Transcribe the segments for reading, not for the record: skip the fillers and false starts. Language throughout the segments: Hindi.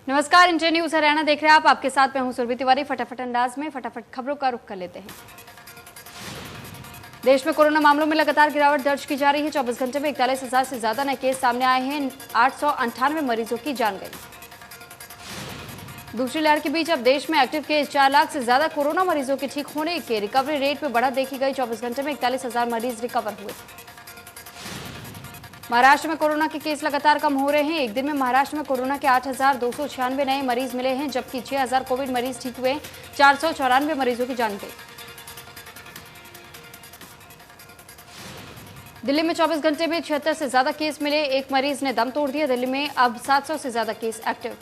नमस्कार, इंडिया न्यूज हरियाणा देख रहे हैं आप। आपके साथ मैं हूं सुरभि तिवारी। फटाफट अंदाज में फटाफट खबरों का रुख कर लेते हैं। देश में कोरोना मामलों में लगातार गिरावट दर्ज की जा रही है। 24 घंटे में 41,000 से ज्यादा नए केस सामने आए हैं। 898 मरीजों की जान गई। दूसरी लहर के बीच अब देश में एक्टिव केस 4 लाख से ज्यादा कोरोना मरीजों के ठीक होने के रिकवरी रेट में बढ़त देखी गई। 24 घंटे में 41,000 मरीज रिकवर हुए। महाराष्ट्र में कोरोना के केस लगातार कम हो रहे हैं। एक दिन में महाराष्ट्र में कोरोना के 8,296 नए मरीज मिले हैं, जबकि 6,000 कोविड मरीज ठीक हुए। 494 मरीजों की जान गई। दिल्ली में 24 घंटे में 76 से ज्यादा केस मिले। एक मरीज ने दम तोड़ दिया। दिल्ली में अब 700 से ज्यादा केस एक्टिव।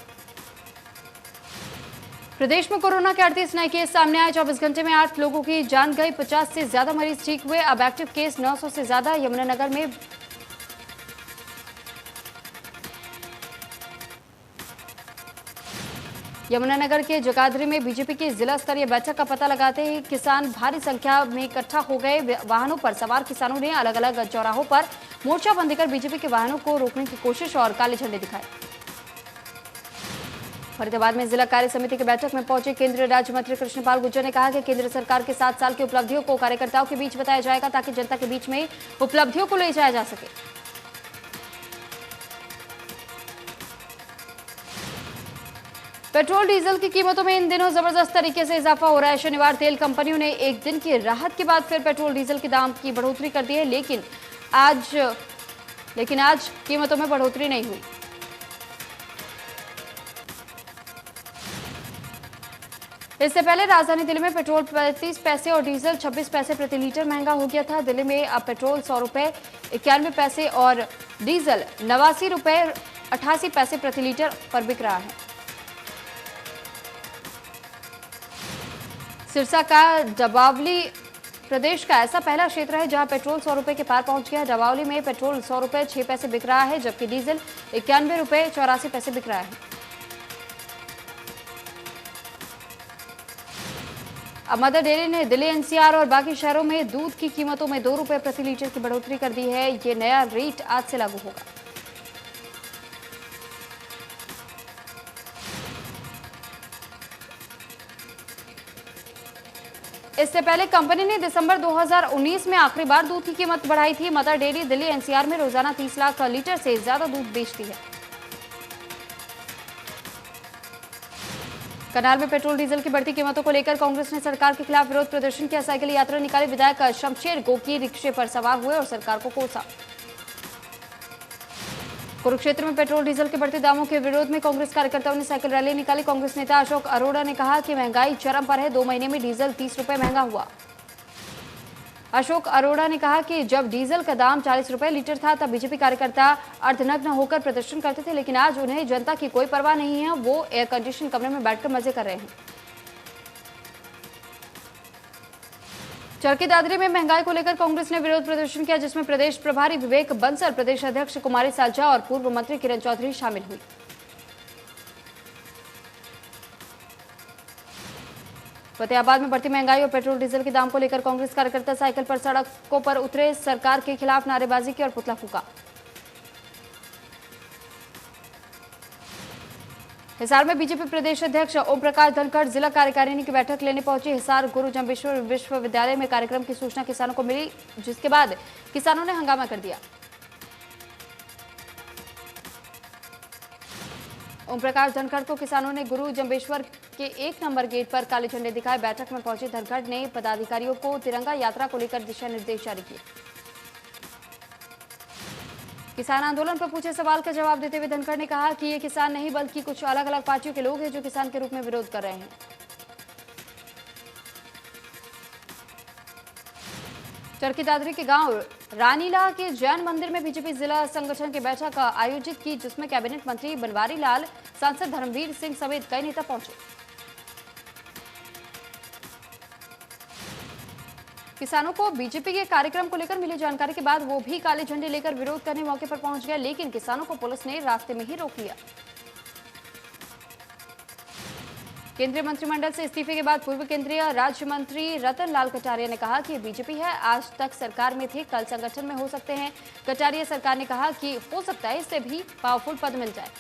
प्रदेश में कोरोना के 38 नए केस सामने आए। 24 घंटे में 8 लोगों की जान गई। 50 से ज्यादा मरीज ठीक हुए। अब एक्टिव केस 900 से ज्यादा। यमुनानगर में यमुनानगर के जगाधरी में बीजेपी की जिला स्तरीय बैठक का पता लगाते ही किसान भारी संख्या में इकट्ठा हो गए। वाहनों पर सवार किसानों ने अलग अलग चौराहों पर मोर्चाबंदी कर बीजेपी के वाहनों को रोकने की कोशिश और काले झंडे दिखाए। फरीदाबाद में जिला कार्य समिति की बैठक में पहुंचे केंद्रीय राज्य मंत्री कृष्णपाल गुर्जर ने कहा कि केंद्र सरकार के 7 साल की उपलब्धियों को कार्यकर्ताओं के बीच बताया जाएगा, ताकि जनता के बीच में उपलब्धियों को ले जाया जा सके। पेट्रोल डीजल की कीमतों में इन दिनों जबरदस्त तरीके से इजाफा हो रहा है। शनिवार तेल कंपनियों ने एक दिन की राहत के बाद फिर पेट्रोल डीजल के दाम की बढ़ोतरी कर दी है, लेकिन आज कीमतों में बढ़ोतरी नहीं हुई। इससे पहले राजधानी दिल्ली में पेट्रोल 35 पैसे और डीजल 26 पैसे प्रति लीटर महंगा हो गया था। दिल्ली में अब पेट्रोल 100 रुपए 91 पैसे और डीजल 89 रुपए 88 पैसे प्रति लीटर पर बिक रहा है। सिरसा का डबावली प्रदेश का ऐसा पहला क्षेत्र है जहां पेट्रोल 100 रुपए के पार पहुंच गया है। डबावली में पेट्रोल 100 रुपए 6 पैसे बिक रहा है, जबकि डीजल 91 रुपए 84 पैसे बिक रहा है। अब मदर डेयरी ने दिल्ली, एनसीआर और बाकी शहरों में दूध की कीमतों में 2 रुपए प्रति लीटर की बढ़ोतरी कर दी है। ये नया रेट आज से लागू होगा। इससे पहले कंपनी ने दिसंबर 2019 में आखिरी बार दूध की कीमत बढ़ाई थी। मदर डेयरी दिल्ली, एनसीआर में रोजाना 30 लाख लीटर से ज्यादा दूध बेचती है। करनाल में पेट्रोल डीजल की बढ़ती कीमतों को लेकर कांग्रेस ने सरकार के खिलाफ विरोध प्रदर्शन किया। साइकिल यात्रा निकाली। विधायक शमशेर गोकी रिक्शे पर सवार हुए और सरकार को कोसा। कुरुक्षेत्र में पेट्रोल डीजल के बढ़ते दामों के विरोध में कांग्रेस कार्यकर्ताओं ने साइकिल रैली निकाली। कांग्रेस नेता अशोक अरोड़ा ने कहा कि महंगाई चरम पर है। 2 महीने में डीजल 30 रुपए महंगा हुआ। अशोक अरोड़ा ने कहा कि जब डीजल का दाम 40 रुपए लीटर था, तब बीजेपी कार्यकर्ता अर्धनग्न होकर प्रदर्शन करते थे, लेकिन आज उन्हें जनता की कोई परवाह नहीं है। वो एयर कंडीशन कमरे में बैठकर मजे कर रहे हैं। चरखी दादरी में महंगाई को लेकर कांग्रेस ने विरोध प्रदर्शन किया, जिसमें प्रदेश प्रभारी विवेक बंसल, प्रदेश अध्यक्ष कुमारी सालचा और पूर्व मंत्री किरण चौधरी शामिल हुई। फतेहाबाद में बढ़ती महंगाई और पेट्रोल डीजल के दाम को लेकर कांग्रेस कार्यकर्ता साइकिल पर सड़कों पर उतरे। सरकार के खिलाफ नारेबाजी की और पुतला फूंका। हिसार में बीजेपी प्रदेश अध्यक्ष ओम प्रकाश धनखड़ जिला कार्यकारिणी की बैठक लेने पहुंचे। हिसार गुरु जम्बेश्वर विश्वविद्यालय में कार्यक्रम की सूचना किसानों को मिली, जिसके बाद किसानों ने हंगामा कर दिया। ओम प्रकाश धनखड़ को किसानों ने गुरु जम्बेश्वर के 1 नंबर गेट पर काले झंडे दिखाए। बैठक में पहुंचे धनखड़ ने पदाधिकारियों को तिरंगा यात्रा को लेकर दिशा निर्देश जारी किए। किसान आंदोलन पर पूछे सवाल का जवाब देते हुए धनखड़ ने कहा कि ये किसान नहीं, बल्कि कुछ अलग अलग पार्टियों के लोग हैं जो किसान के रूप में विरोध कर रहे हैं। चरखी दादरी के गांव रानीला के जैन मंदिर में बीजेपी जिला संगठन की बैठक आयोजित की, जिसमें कैबिनेट मंत्री बनवारी लाल, सांसद धर्मवीर सिंह समेत कई नेता पहुंचे। किसानों को बीजेपी के कार्यक्रम को लेकर मिली जानकारी के बाद वो भी काले झंडे लेकर विरोध करने मौके पर पहुंच गया, लेकिन किसानों को पुलिस ने रास्ते में ही रोक लिया। केंद्रीय मंत्रिमंडल से इस्तीफे के बाद पूर्व केंद्रीय राज्य मंत्री रतन लाल कटारिया ने कहा कि बीजेपी है, आज तक सरकार में थे, कल संगठन में हो सकते हैं। कटारिया सरकार ने कहा कि हो सकता है इससे भी पावरफुल पद मिल जाए।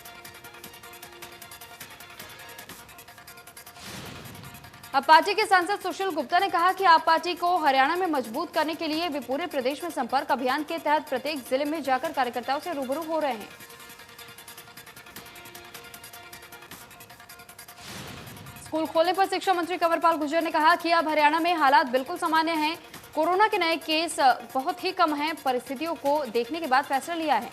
अब पार्टी के सांसद सुशील गुप्ता ने कहा कि आप पार्टी को हरियाणा में मजबूत करने के लिए वे पूरे प्रदेश में संपर्क अभियान के तहत प्रत्येक जिले में जाकर कार्यकर्ताओं से रूबरू हो रहे हैं। स्कूल खोलने पर शिक्षा मंत्री कंवरपाल गुर्जर ने कहा कि अब हरियाणा में हालात बिल्कुल सामान्य हैं। कोरोना के नए केस बहुत ही कम हैं। परिस्थितियों को देखने के बाद फैसला लिया है।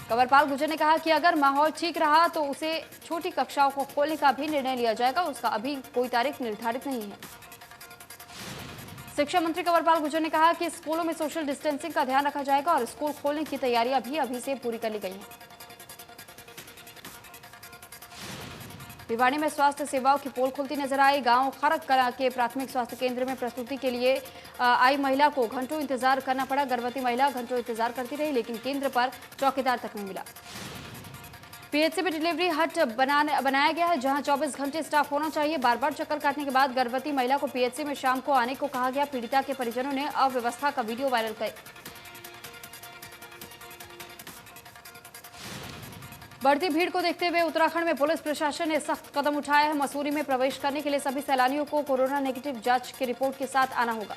कंवरपाल गुर्जर ने कहा कि अगर माहौल ठीक रहा तो उसे छोटी कक्षाओं को खोलने का भी निर्णय लिया जाएगा। उसका अभी कोई तारीख निर्धारित नहीं है। शिक्षा मंत्री कंवरपाल गुर्जर ने कहा कि स्कूलों में सोशल डिस्टेंसिंग का ध्यान रखा जाएगा और स्कूल खोलने की तैयारियां भी अभी से पूरी कर ली गई हैं। भिवाड़ी में स्वास्थ्य सेवाओं की पोल खुलती नजर आई। गांव खरक कला के प्राथमिक स्वास्थ्य केंद्र में प्रस्तुति के लिए आई महिला को घंटों इंतजार करना पड़ा। गर्भवती महिला घंटों इंतजार करती रही, लेकिन केंद्र पर चौकीदार तक नहीं मिला। पीएचसी में डिलीवरी हट बनाया गया है, जहां 24 घंटे स्टाफ होना चाहिए। बार बार चक्कर काटने के बाद गर्भवती महिला को पीएचसी में शाम को आने को कहा गया। पीड़िता के परिजनों ने अव्यवस्था का वीडियो वायरल किया। बढ़ती भीड़ को देखते हुए उत्तराखंड में पुलिस प्रशासन ने सख्त कदम उठाया है। मसूरी में प्रवेश करने के लिए सभी सैलानियों को कोरोना नेगेटिव जांच की रिपोर्ट के साथ आना होगा।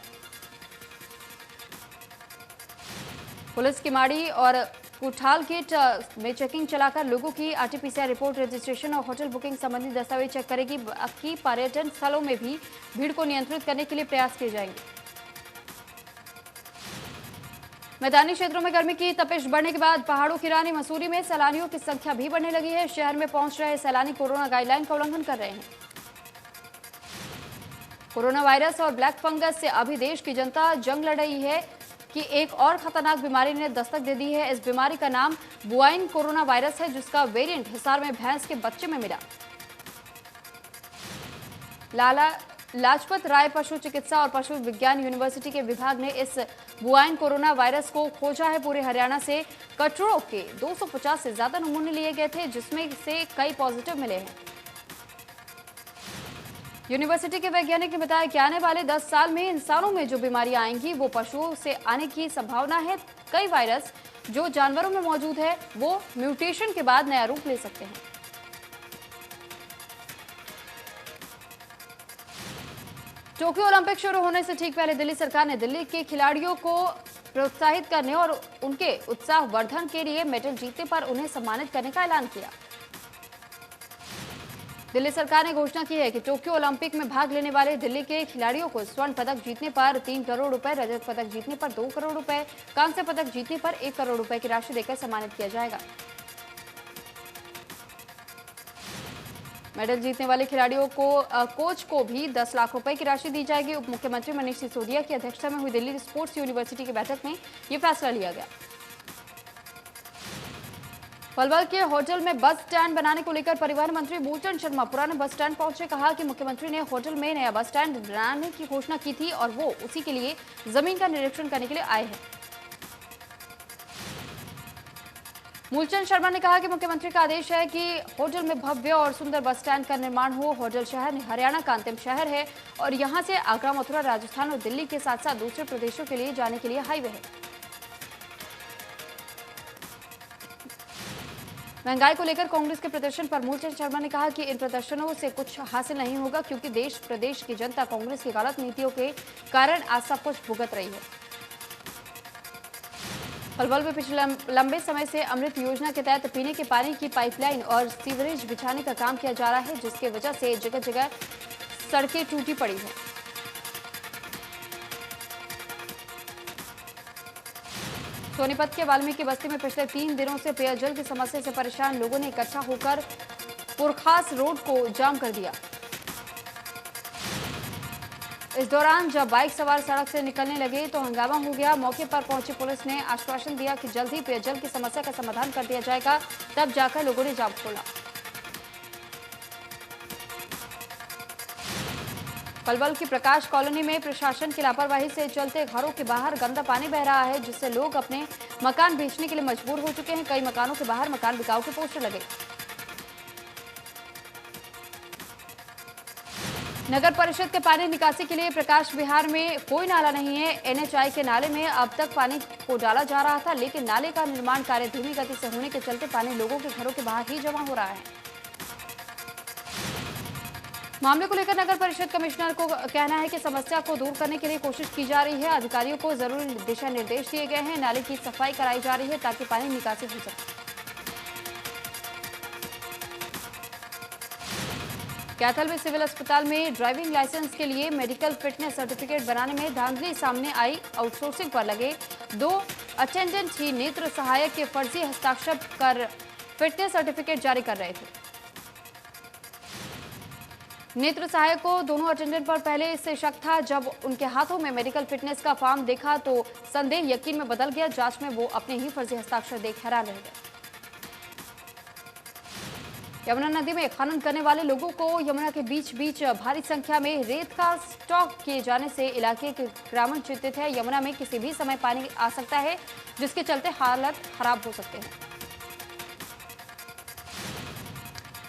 पुलिस किमाड़ी और कुठाल गेट में चेकिंग चलाकर लोगों की आरटीपीसीआर रिपोर्ट, रजिस्ट्रेशन और होटल बुकिंग संबंधी दस्तावेज चेक करेगी। बाकी पर्यटन स्थलों में भी भीड़ को नियंत्रित करने के लिए प्रयास किए जाएंगे। मैदानी क्षेत्रों में गर्मी की तपिश बढ़ने के बाद पहाड़ों की रानी मसूरी में सैलानियों की संख्या भी बढ़ने लगी है। शहर में पहुंच रहे सैलानी कोरोना गाइडलाइन का उल्लंघन कर रहे हैं। कोरोना वायरस और ब्लैक फंगस से अभी देश की जनता जंग लड़ रही है कि एक और खतरनाक बीमारी ने दस्तक दे दी है। इस बीमारी का नाम बुआइन कोरोना वायरस है, जिसका वेरिएंट हिसार में भैंस के बच्चे में मिला। लाला लाजपत राय पशु चिकित्सा और पशु विज्ञान यूनिवर्सिटी के विभाग ने इस बुआइन कोरोना वायरस को खोजा है। पूरे हरियाणा से कटरों के 250 से ज्यादा नमूने लिए गए थे, जिसमें से कई पॉजिटिव मिले हैं। यूनिवर्सिटी के वैज्ञानिक ने बताया कि आने वाले 10 साल में इंसानों में जो बीमारियां आएंगी वो पशुओं से आने की संभावना है। कई वायरस जो जानवरों में मौजूद है वो म्यूटेशन के बाद नया रूप ले सकते हैं। टोक्यो ओलंपिक शुरू होने से ठीक पहले दिल्ली सरकार ने दिल्ली के खिलाड़ियों को प्रोत्साहित करने और उनके उत्साहवर्धन के लिए मेडल जीतने पर उन्हें सम्मानित करने का ऐलान किया। दिल्ली सरकार ने घोषणा की है कि टोक्यो ओलंपिक में भाग लेने वाले दिल्ली के खिलाड़ियों को स्वर्ण पदक जीतने पर 3 करोड़ रुपए, रजत पदक जीतने पर 2 करोड़ रुपए, कांस्य पदक जीतने पर 1 करोड़ रुपए की राशि देकर सम्मानित किया जाएगा। मेडल जीतने वाले खिलाड़ियों को कोच को भी 10 लाख रुपए की राशि दी जाएगी। उप मुख्यमंत्री मनीष सिसोदिया की अध्यक्षता में हुई दिल्ली स्पोर्ट्स यूनिवर्सिटी की बैठक में यह फैसला लिया गया। पलवल के होटल में बस स्टैंड बनाने को लेकर परिवहन मंत्री मूलचंद शर्मा पुराने बस स्टैंड पहुंचे। कहा कि मुख्यमंत्री ने होटल में नया बस स्टैंड बनाने की घोषणा की थी और वो उसी के लिए जमीन का निरीक्षण करने के लिए आए हैं। मूलचंद शर्मा ने कहा कि मुख्यमंत्री का आदेश है कि होटल में भव्य और सुंदर बस स्टैंड का निर्माण हो। होटल शहर हरियाणा का अंतिम शहर है और यहां से आगरा, मथुरा, राजस्थान और दिल्ली के साथ साथ दूसरे प्रदेशों के लिए जाने के लिए हाईवे है। महंगाई को लेकर कांग्रेस के प्रदर्शन पर मूलचंद शर्मा ने कहा कि इन प्रदर्शनों से कुछ हासिल नहीं होगा, क्योंकि देश प्रदेश की जनता कांग्रेस की गलत नीतियों के कारण आज सब कुछ भुगत रही है। पलवल में पिछले लंबे समय से अमृत योजना के तहत पीने के पानी की पाइपलाइन और सीवरेज बिछाने का काम किया जा रहा है, जिसके वजह से जगह जगह सड़कें टूटी पड़ी हैं। सोनीपत के वाल्मीकि बस्ती में पिछले 3 दिनों से पेयजल की समस्या से परेशान लोगों ने इकट्ठा होकर पुरखास रोड को जाम कर दिया। इस दौरान जब बाइक सवार सड़क से निकलने लगे तो हंगामा हो गया। मौके पर पहुंची पुलिस ने आश्वासन दिया कि जल्द ही पेयजल की समस्या का समाधान कर दिया जाएगा। तब जाकर लोगों ने जाम खोला। पलवल की प्रकाश कॉलोनी में प्रशासन की लापरवाही से चलते घरों के बाहर गंदा पानी बह रहा है, जिससे लोग अपने मकान बेचने के लिए मजबूर हो चुके हैं। कई मकानों के बाहर मकान बिकाऊ के पोस्टर लगे। नगर परिषद के पानी निकासी के लिए प्रकाश विहार में कोई नाला नहीं है। एनएचआई के नाले में अब तक पानी को डाला जा रहा था, लेकिन नाले का निर्माण कार्य धीमी गति से होने के चलते पानी लोगों के घरों के बाहर ही जमा हो रहा है। मामले को लेकर नगर परिषद कमिश्नर को कहना है कि समस्या को दूर करने के लिए कोशिश की जा रही है। अधिकारियों को जरूरी दिशा निर्देश दिए गए हैं। नाले की सफाई कराई जा रही है ताकि पानी निकासी हो सके। कैथल में सिविल अस्पताल में ड्राइविंग लाइसेंस के लिए मेडिकल फिटनेस सर्टिफिकेट बनाने में धांधली सामने आई। आउटसोर्सिंग पर लगे 2 अटेंडेंट ही नेत्र सहायक के फर्जी हस्ताक्षर कर फिटनेस सर्टिफिकेट जारी कर रहे थे। नेत्र सहायक को दोनों अटेंडेंट पर पहले से शक था। जब उनके हाथों में मेडिकल फिटनेस का फॉर्म देखा तो संदेह यकीन में बदल गया। जांच में वो अपने ही फर्जी हस्ताक्षर देख हैरान रह गए। यमुना नदी में खनन करने वाले लोगों को यमुना के बीच बीच भारी संख्या में रेत का स्टॉक किए जाने से इलाके के ग्रामीण चिंतित है। यमुना में किसी भी समय पानी आ सकता है, जिसके चलते हालत खराब हो सकते हैं।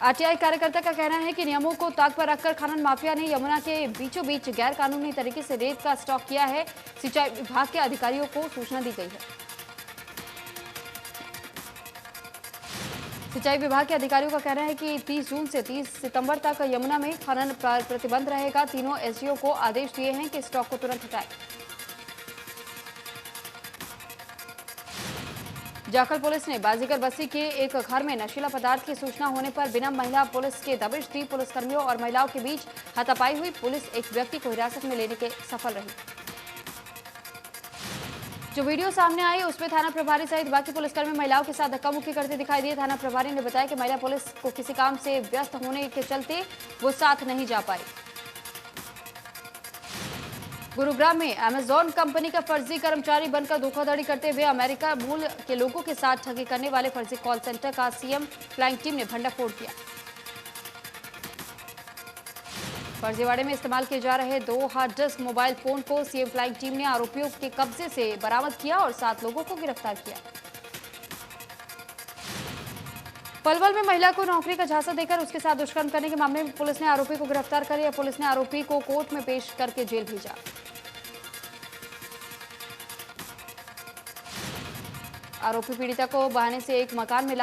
आरटीआई कार्यकर्ता का कहना है कि नियमों को ताक पर रखकर खनन माफिया ने यमुना के बीचों बीच गैर कानूनी तरीके से रेत का स्टॉक किया है। सिंचाई विभाग के अधिकारियों को सूचना दी गई है। सिंचाई विभाग के अधिकारियों का कहना है कि 30 जून से 30 सितंबर तक यमुना में खनन पर प्रतिबंध रहेगा। तीनों एसडीओ को आदेश दिए हैं कि स्टॉक को तुरंत हटाएं। जाखल पुलिस ने बाजीगर बस्ती के एक घर में नशीला पदार्थ की सूचना होने पर बिना महिला पुलिस के दबिश दी। पुलिसकर्मियों और महिलाओं के बीच हाथापाई हुई। पुलिस एक व्यक्ति को हिरासत में लेने के सफल रही। जो वीडियो सामने आई उसमें थाना प्रभारी सहित बाकी पुलिसकर्मी महिलाओं के साथ धक्का मुक्की करते दिखाई दिए। थाना प्रभारी ने बताया कि महिला पुलिस को किसी काम से व्यस्त होने के चलते वो साथ नहीं जा पाई। गुरुग्राम में अमेजॉन कंपनी का फर्जी कर्मचारी बनकर धोखाधड़ी करते हुए अमेरिका मूल के लोगों के साथ ठगी करने वाले फर्जी कॉल सेंटर का सीएम फ्लाइंग टीम ने भंडाफोड़ किया। फर्जीवाड़े में इस्तेमाल किए जा रहे 2 हार्ड डिस्क मोबाइल फोन को सीएम फ्लाइंग टीम ने आरोपियों के कब्जे से बरामद किया और 7 लोगों को गिरफ्तार किया। पलवल में महिला को नौकरी का झांसा देकर उसके साथ दुष्कर्म करने के मामले में पुलिस ने आरोपी को गिरफ्तार कर लिया। पुलिस ने आरोपी को कोर्ट में पेश करके जेल भेजा। आरोपी पीड़िता को बहाने से एक मकान में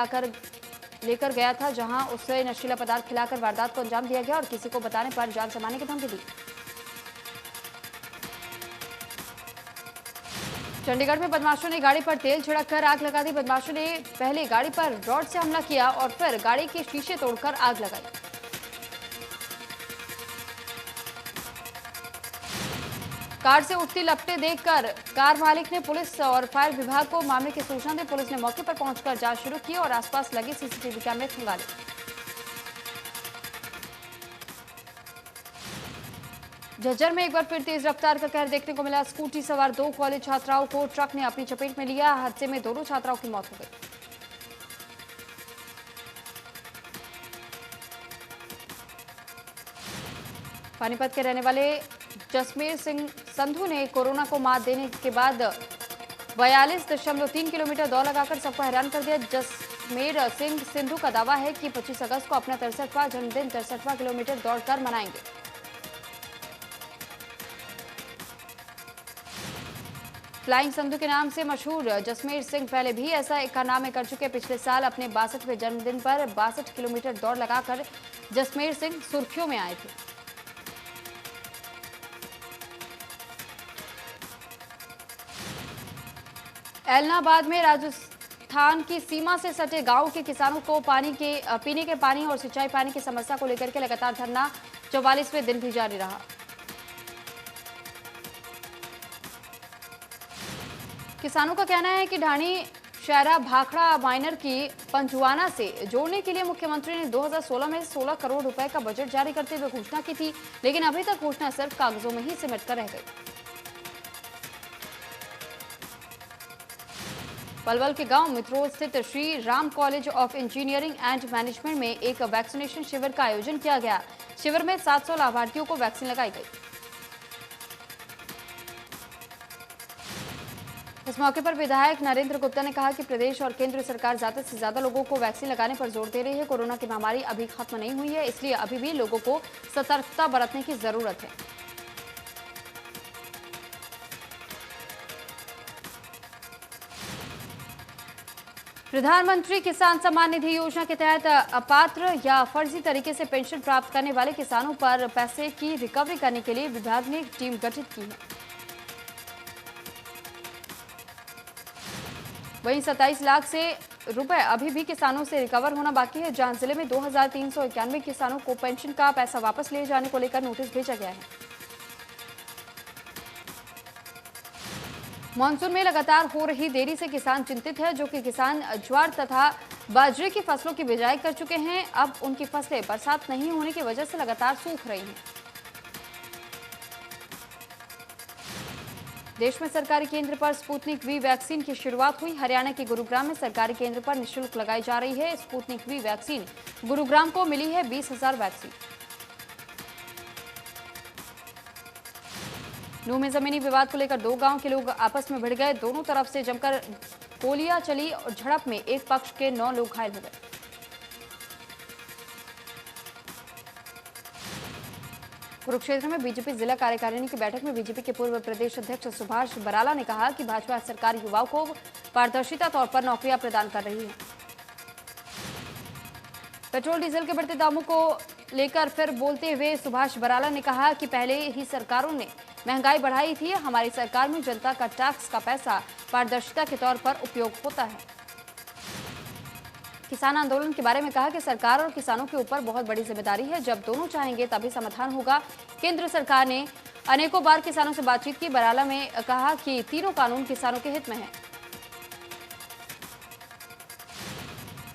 लेकर गया था, जहां उसे नशीला पदार्थ खिलाकर वारदात को अंजाम दिया गया और किसी को बताने पर जान से मारने की धमकी दी। चंडीगढ़ में बदमाशों ने गाड़ी पर तेल छिड़ककर आग लगा दी। बदमाशों ने पहले गाड़ी पर रॉड से हमला किया और फिर गाड़ी के शीशे तोड़कर आग लगाई। कार से उठती लपटें देखकर कार मालिक ने पुलिस और फायर विभाग को मामले की सूचना दी। पुलिस ने मौके पर पहुंचकर जांच शुरू की और आसपास लगे सीसीटीवी कैमरे खंगाले। झज्जर में एक बार फिर तेज रफ्तार का कहर देखने को मिला। स्कूटी सवार 2 कॉलेज छात्राओं को ट्रक ने अपनी चपेट में लिया। हादसे में दोनों छात्राओं की मौत हो गई। पानीपत के रहने वाले जसमेर सिंह संधू ने कोरोना को मात देने के बाद 42.3 किलोमीटर दौड़ लगाकर सबको हैरान कर दिया। जसमेर सिंह संधू का दावा है कि 25 अगस्त को अपना 63वां जन्मदिन 63वां किलोमीटर दौड़कर मनाएंगे। फ्लाइंग संधू के नाम से मशहूर जसमेर सिंह पहले भी ऐसा एक कारनामे कर चुके। पिछले साल अपने 62वें जन्मदिन पर 62 किलोमीटर दौड़ लगाकर जसमेर सिंह सुर्खियों में आए थे। एलनाबाद में राजस्थान की सीमा से सटे गांव के किसानों को पीने के पानी और सिंचाई पानी की समस्या को लेकर के लगातार धरना 44वें दिन भी जारी रहा। किसानों का कहना है कि ढाणी शहरा भाखड़ा माइनर की पंचुआना से जोड़ने के लिए मुख्यमंत्री ने 2016 में 16 करोड़ रुपए का बजट जारी करते हुए घोषणा की थी, लेकिन अभी तक घोषणा सिर्फ कागजों में ही सिमट कर रह गई। पलवल के गांव मित्रोल स्थित Shri Ram college of engineering and management में एक वैक्सीनेशन शिविर का आयोजन किया गया। शिविर में 700 लाभार्थियों को वैक्सीन लगाई गई। इस मौके पर विधायक नरेंद्र गुप्ता ने कहा कि प्रदेश और केंद्र सरकार ज्यादा से ज्यादा लोगों को वैक्सीन लगाने पर जोर दे रही है। कोरोना की महामारी अभी खत्म नहीं हुई है, इसलिए अभी भी लोगों को सतर्कता बरतने की जरूरत है। प्रधानमंत्री किसान सम्मान निधि योजना के तहत अपात्र या फर्जी तरीके से पेंशन प्राप्त करने वाले किसानों पर पैसे की रिकवरी करने के लिए विभाग ने एक टीम गठित की है। वहीं 27 लाख से रुपए अभी भी किसानों से रिकवर होना बाकी है, जहां जिले में 2391 किसानों को पेंशन का पैसा वापस लिए जाने को लेकर नोटिस भेजा गया है। मानसून में लगातार हो रही देरी से किसान चिंतित है, जो कि किसान ज्वार तथा बाजरे की फसलों की बिजाई कर चुके हैं। अब उनकी फसलें बरसात नहीं होने की वजह से लगातार सूख रही हैं। देश में सरकारी केंद्र पर स्पुतनिक वी वैक्सीन की शुरुआत हुई। हरियाणा के गुरुग्राम में सरकारी केंद्र पर निःशुल्क लगाई जा रही है स्पुतनिक वी वैक्सीन। गुरुग्राम को मिली है 20,000 वैक्सीन। नूह में जमीनी विवाद को लेकर दो गांव के लोग आपस में भिड़ गए। दोनों तरफ से जमकर गोलियां चली और झड़प में एक पक्ष के 9 लोग घायल हो गए। कुरुक्षेत्र में बीजेपी जिला कार्यकारिणी की बैठक में बीजेपी के पूर्व प्रदेश अध्यक्ष सुभाष बराला ने कहा कि भाजपा सरकार युवाओं को पारदर्शिता तौर पर नौकरियां प्रदान कर रही है। पेट्रोल डीजल के बढ़ते दामों को लेकर फिर बोलते हुए सुभाष बराला ने कहा कि पहले ही सरकारों ने महंगाई बढ़ाई थी। हमारी सरकार में जनता का टैक्स का पैसा पारदर्शिता के तौर पर उपयोग होता है। किसान आंदोलन के बारे में कहा कि सरकार और किसानों के ऊपर बहुत बड़ी जिम्मेदारी है। जब दोनों चाहेंगे तभी समाधान होगा। केंद्र सरकार ने अनेकों बार किसानों से बातचीत की। बराला में कहा कि तीनों कानून किसानों के हित में है।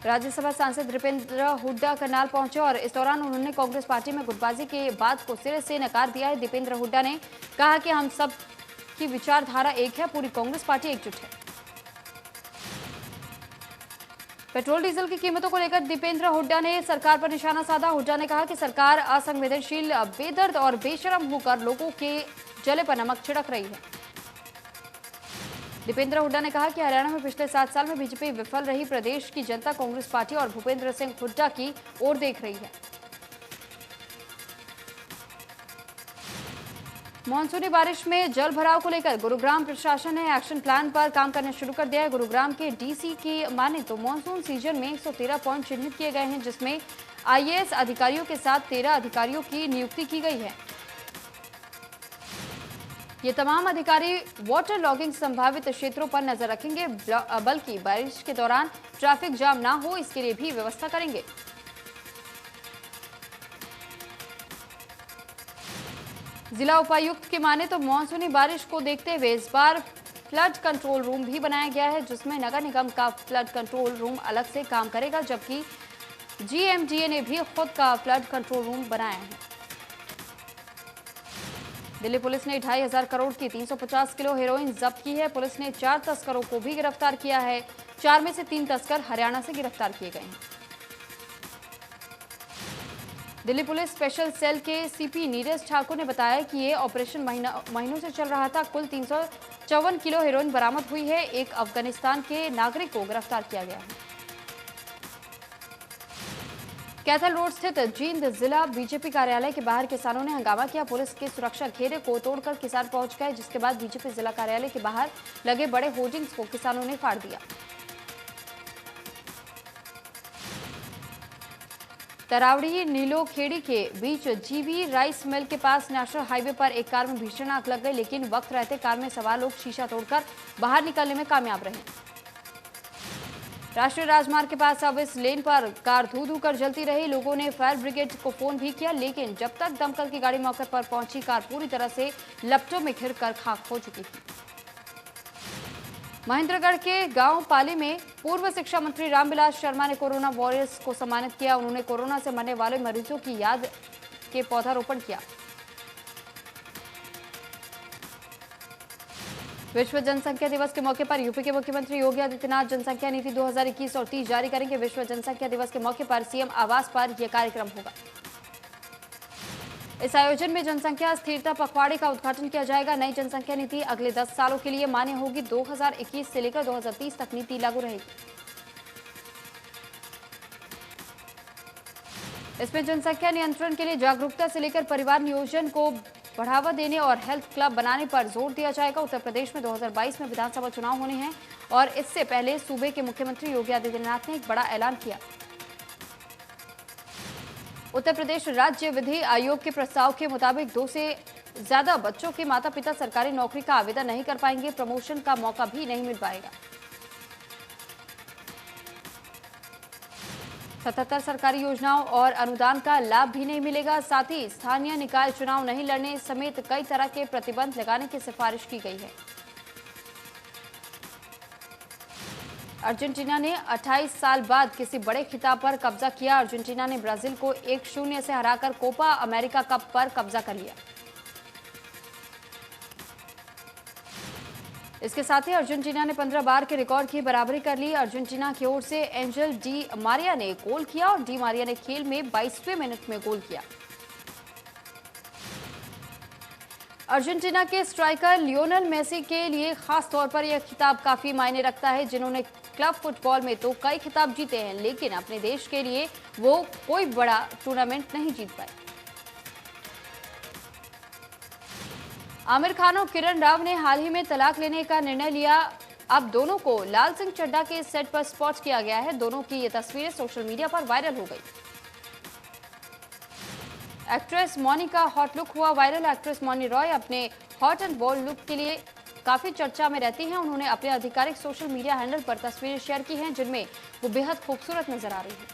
राज्यसभा सांसद दीपेंद्र हुड्डा करनाल पहुंचे और इस दौरान उन्होंने कांग्रेस पार्टी में गुटबाजी के बात को सिरे से नकार दिया है। दीपेंद्र हुड्डा ने कहा कि हम सब की विचारधारा एक है, पूरी कांग्रेस पार्टी एकजुट है। पेट्रोल डीजल की कीमतों को लेकर दीपेंद्र हुड्डा ने सरकार पर निशाना साधा। हुड्डा ने कहा कि सरकार असंवेदनशील, बेदर्द और बेशरम होकर लोगों के जले पर नमक छिड़क रही है। दीपेंद्र हुड्डा ने कहा कि हरियाणा में पिछले 7 साल में बीजेपी विफल रही। प्रदेश की जनता कांग्रेस पार्टी और भूपेंद्र सिंह हुड्डा की ओर देख रही है। मानसूनी बारिश में जल भराव को लेकर गुरुग्राम प्रशासन ने एक्शन प्लान पर काम करना शुरू कर दिया है। गुरुग्राम के डीसी की माने तो मानसून सीजन में 113 पॉइंट चिन्हित किए गए हैं, जिसमें आईएएस अधिकारियों के साथ 13 अधिकारियों की नियुक्ति की गई है। ये तमाम अधिकारी वाटर लॉगिंग संभावित क्षेत्रों पर नजर रखेंगे, बल्कि बारिश के दौरान ट्रैफिक जाम ना हो इसके लिए भी व्यवस्था करेंगे। जिला उपायुक्त की माने तो मानसूनी बारिश को देखते हुए इस बार फ्लड कंट्रोल रूम भी बनाया गया है, जिसमें नगर निगम का फ्लड कंट्रोल रूम अलग से काम करेगा, जबकि जीएमडीए ने भी खुद का फ्लड कंट्रोल रूम बनाया है। दिल्ली पुलिस ने 2,500 करोड़ की 350 किलो हेरोइन जब्त की है। पुलिस ने 4 तस्करों को भी गिरफ्तार किया है। 4 में से 3 तस्कर हरियाणा से गिरफ्तार किए गए हैं। दिल्ली पुलिस स्पेशल सेल के सीपी नीरज ठाकुर ने बताया कि ये ऑपरेशन महीनों से चल रहा था। कुल 354 किलो हेरोइन बरामद हुई है। एक अफगानिस्तान के नागरिक को गिरफ्तार किया गया है। कैथल रोड स्थित जींद जिला बीजेपी कार्यालय के बाहर किसानों ने हंगामा किया। पुलिस के सुरक्षा घेरे को तोड़कर किसान पहुंच गए, जिसके बाद बीजेपी जिला कार्यालय के बाहर लगे बड़े होर्डिंग्स को किसानों ने फाड़ दिया। तरावड़ी नीलोखेड़ी के बीच जीवी राइस मिल के पास नेशनल हाईवे पर एक कार में भीषण आग लग गई, लेकिन वक्त रहते कार में सवार लोग शीशा तोड़कर बाहर निकलने में कामयाब रहे। राष्ट्रीय राजमार्ग के पास सर्विस लेन पर कार धू धू कर जलती रही। लोगों ने फायर ब्रिगेड को फोन भी किया, लेकिन जब तक दमकल की गाड़ी मौके पर पहुंची, कार पूरी तरह से लपटों में घिरकर खाक हो चुकी थी। महेंद्रगढ़ के गांव पाली में पूर्व शिक्षा मंत्री रामविलास शर्मा ने कोरोना वॉरियर्स को सम्मानित किया। उन्होंने कोरोना से मरने वाले मरीजों की याद के पौधारोपण किया। विश्व जनसंख्या दिवस के मौके पर यूपी के मुख्यमंत्री योगी आदित्यनाथ जनसंख्या नीति 2021 और 30 जारी करेंगे। विश्व जनसंख्या दिवस के मौके पर सीएम आवास पर यह कार्यक्रम होगा। इस आयोजन में जनसंख्या स्थिरता पखवाड़े का उद्घाटन किया जाएगा। नई जनसंख्या नीति अगले 10 सालों के लिए मान्य होगी। 2021 से लेकर 2030 तक नीति लागू रहेगी। इसमें जनसंख्या नियंत्रण के लिए जागरूकता से लेकर परिवार नियोजन को बढ़ावा देने और हेल्थ क्लब बनाने पर जोर दिया जाएगा। उत्तर प्रदेश में 2022 में विधानसभा चुनाव होने हैं और इससे पहले सूबे के मुख्यमंत्री योगी आदित्यनाथ ने एक बड़ा ऐलान किया। उत्तर प्रदेश राज्य विधि आयोग के प्रस्ताव के मुताबिक 2 से ज्यादा बच्चों के माता पिता सरकारी नौकरी का आवेदन नहीं कर पाएंगे, प्रमोशन का मौका भी नहीं मिल पाएगा। 77 सरकारी योजनाओं और अनुदान का लाभ भी नहीं मिलेगा। साथ ही स्थानीय निकाय चुनाव नहीं लड़ने समेत कई तरह के प्रतिबंध लगाने की सिफारिश की गई है। अर्जेंटीना ने 28 साल बाद किसी बड़े खिताब पर कब्जा किया। अर्जेंटीना ने ब्राजील को 1-0 से हराकर कोपा अमेरिका कप पर कब्जा कर लिया। इसके साथ ही अर्जेंटीना ने 15 बार के रिकॉर्ड की बराबरी कर ली। अर्जेंटीना की ओर से एंजल डी मारिया ने गोल किया और डी मारिया ने खेल में 22वें मिनट में गोल किया। अर्जेंटीना के स्ट्राइकर लियोनेल मेसी के लिए खास तौर पर यह खिताब काफी मायने रखता है। जिन्होंने क्लब फुटबॉल में तो कई खिताब जीते हैं, लेकिन अपने देश के लिए वो कोई बड़ा टूर्नामेंट नहीं जीत पाए। आमिर खान और किरण राव ने हाल ही में तलाक लेने का निर्णय लिया। अब दोनों को लाल सिंह चड्ढा के सेट पर स्पॉट किया गया है। दोनों की ये तस्वीरें सोशल मीडिया पर वायरल हो गई। एक्ट्रेस मौनी का हॉट लुक हुआ वायरल। एक्ट्रेस मौनी रॉय अपने हॉट एंड बोल्ड लुक के लिए काफी चर्चा में रहती हैं। उन्होंने अपने आधिकारिक सोशल मीडिया हैंडल पर तस्वीरें शेयर की हैं, जिनमें वो बेहद खूबसूरत नजर आ रही हैं।